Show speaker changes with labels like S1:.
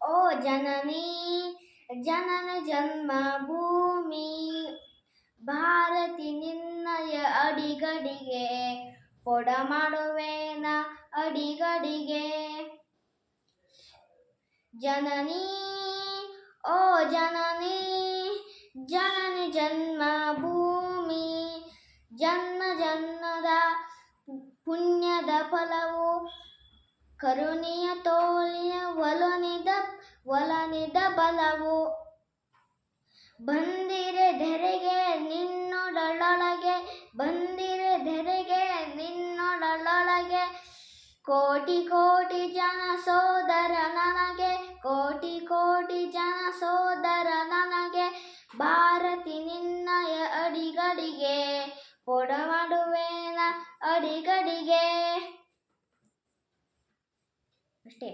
S1: ಓ ಜನನಿ ಜನನ ಜನ್ಮಭೂಮಿ ಭಾರತಿ ನಿನ್ನಯ ಅಡಿಗಡಿಗೆ ಪೊಡ ಮಾಡುವೇನ ಅಡಿಗಡಿಗೆ ಜನನಿ ಓ ಜನನಿ ಜನನಿ ಜನ್ಮಭೂಮಿ ಜನ್ಮ ಜನ್ಮದ ಪುಣ್ಯದ ಫಲವು ಕರುಣೆಯ ತೋಳಿಯ ಒಲನಿದ ಬಲವು ಬಂದಿರೆ ಧರೆಗೆ ನಿನ್ನೊಡಲೊಳಗೆ ಬಂದಿರೆ ಧರೆಗೆ ನಿನ್ನೊಡಲೊಳಗೆ ಕೋಟಿ ಕೋಟಿ ಜನ ಸೋದರ ನನಗೆ ಕೋಟಿ ಕೋಟಿ ಜನ ಸೋದರ ನನಗೆ ಭಾರತಿ ನಿನ್ನಯ ಅಡಿಗಡಿಗೆ ಪೊಡ ಮಾಡುವೇನ ಅಡಿಗಡಿಗೆ ಅಷ್ಟೇ.